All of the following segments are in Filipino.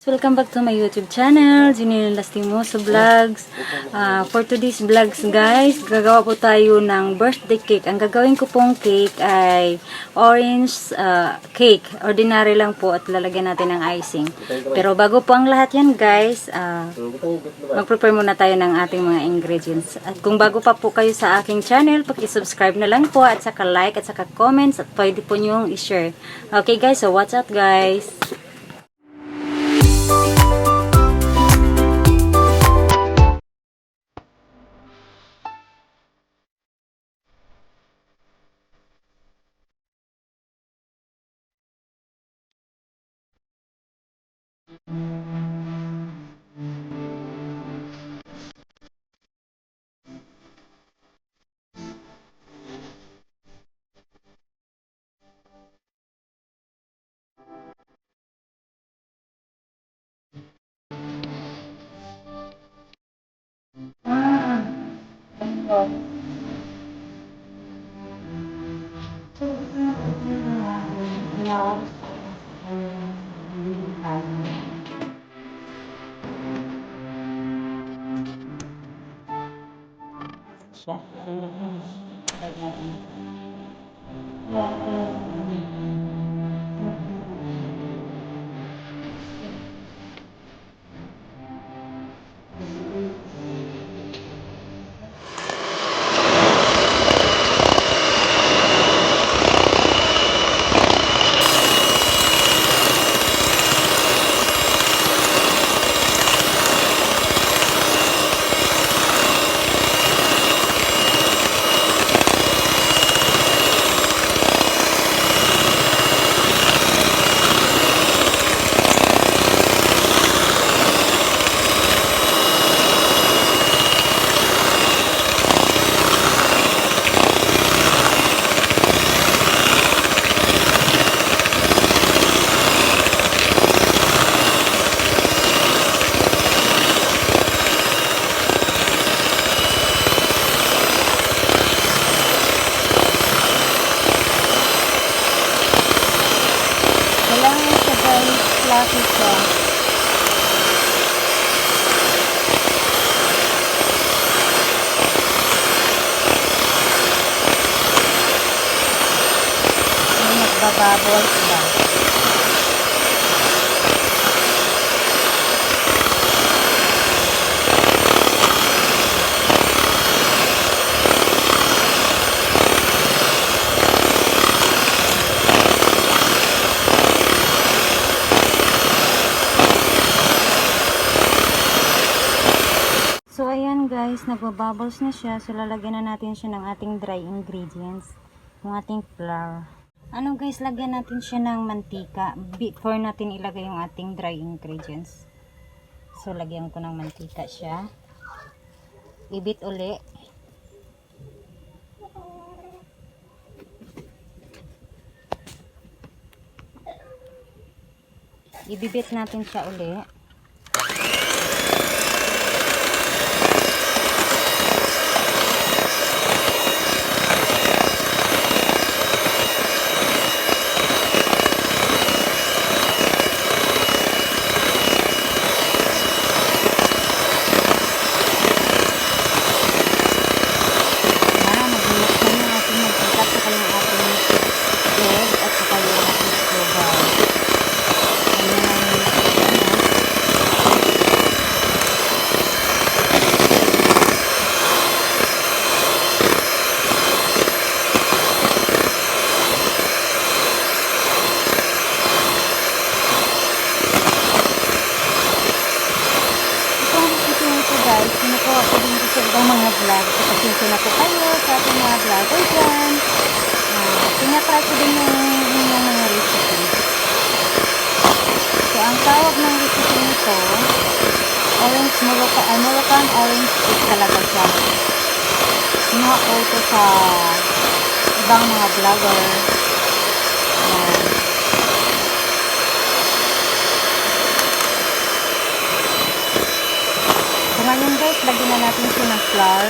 Welcome back to my YouTube channel, Janine Lastimoso Vlogs. For today's vlogs guys, gagawa po tayo ng birthday cake. Ang gagawin ko pong cake ay orange cake. Ordinary lang po at lalagyan natin ng icing. Pero bago po ang lahat yan guys, mag-prepare muna tayo ng ating mga ingredients. At kung bago pa po kayo sa aking channel, paki-subscribe na lang po at saka like at saka comments at pwede po nyong i-share. Okay guys, so watch out guys! Kailangan siya guys, fluffy siya. May nagbabubbles ba? So ayan guys, nagbabubbles na siya. So lalagyan na natin siya ng ating dry ingredients. Yung ating flour. Ano guys, lagyan natin siya ng mantika before natin ilagay yung ating dry ingredients. So lagyan ko ng mantika siya. Ibit uli. Ibibit natin siya uli. Sinukuha ko din sa ibang mga vlog. So, pasensya na po kayo sa ating mga vlogger dyan. Tinatry ko din yung mga recipe. So, ang tawag ng recipe nito, Moroccan orange cake talaga siya. Sinuha ko ito sa ibang mga vlogger. So, ngayon guys, lagyan na natin siya ng flour.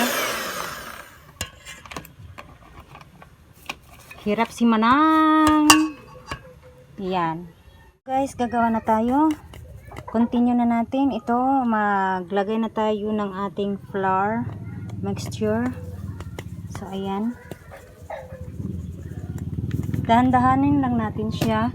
Hirap si Manang. Yan. Guys, gagawa na tayo. continue na natin. Ito, maglagay na tayo ng ating flour mixture. So, ayan. Dahan-dahanin lang natin siya.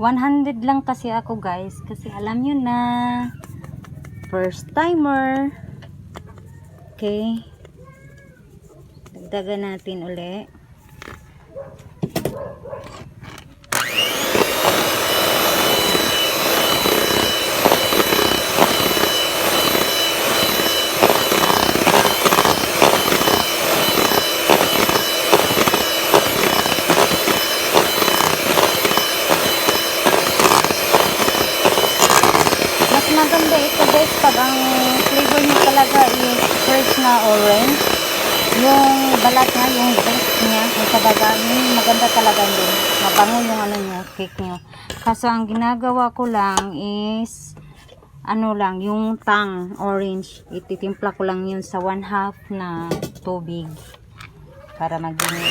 $100 lang kasi ako guys, kasi alam nyo na first timer. Okay, dagdagan natin uli. Maganda ito guys pag ang flavor niya talaga is fresh na orange, yung balat niya, yung zest niya, yung sabaga, maganda talaga yun, mabango yung ano niya, cake niyo. Kaso ang ginagawa ko lang is ano lang, yung tang orange, ititimpla ko lang yun sa 1/2 na tubig para maging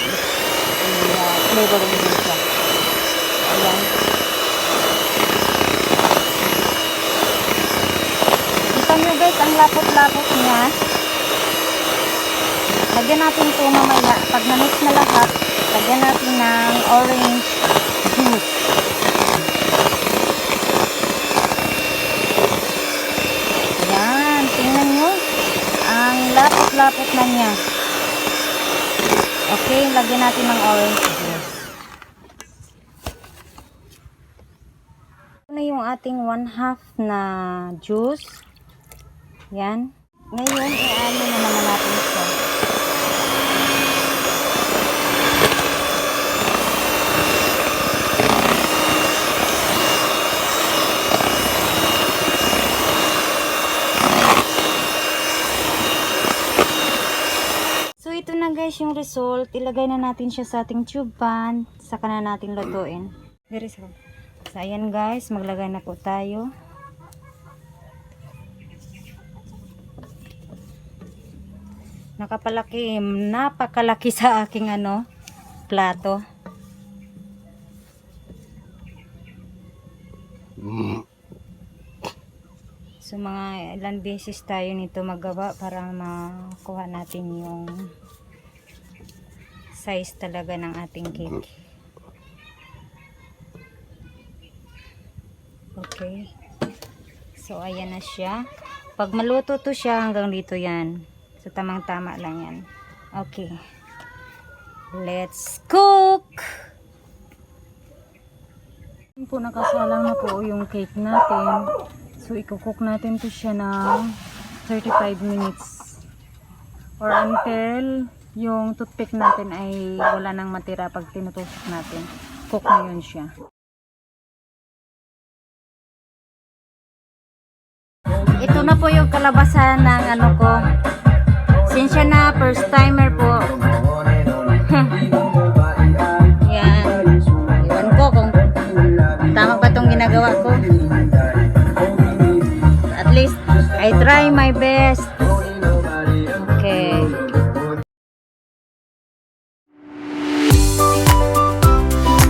flavor niya siya. Ayan. Guys, ang lapot-lapot niya. Lagyan natin ito mamaya. Pag na-mix na lahat, lagyan natin ng orange juice. Yan, tingnan nyo. Ang lapot-lapot na niya. Okay, lagyan natin ng orange juice. Ito na yung ating 1/2 na juice. Yan. Ngayon, i-ano na naman natin siya. So, ito na guys yung result. Ilagay na natin siya sa ating tube pan. Saka na natin lutuin. So, ayan guys. Maglagay na po tayo. Napakalaki sa aking plato. So mga ilang beses tayo nito magawa para makuha natin yung size talaga ng ating cake. Okay. So ayan na siya. Pag maluto to siya hanggang dito yan. So, tamang-tama lang yan. Okay. Let's cook! Po, nakasalang na po yung cake natin. So, i-cook natin to siya ng 35 minutes. Or until yung toothpick natin ay wala nang matira pag tinutusok natin. Cook na yun siya. Ito na po yung kalabasan ng ko. Sinsya na, first timer po. Yan. Iwan ko kung tama ba itong ginagawa ko. At least, I try my best.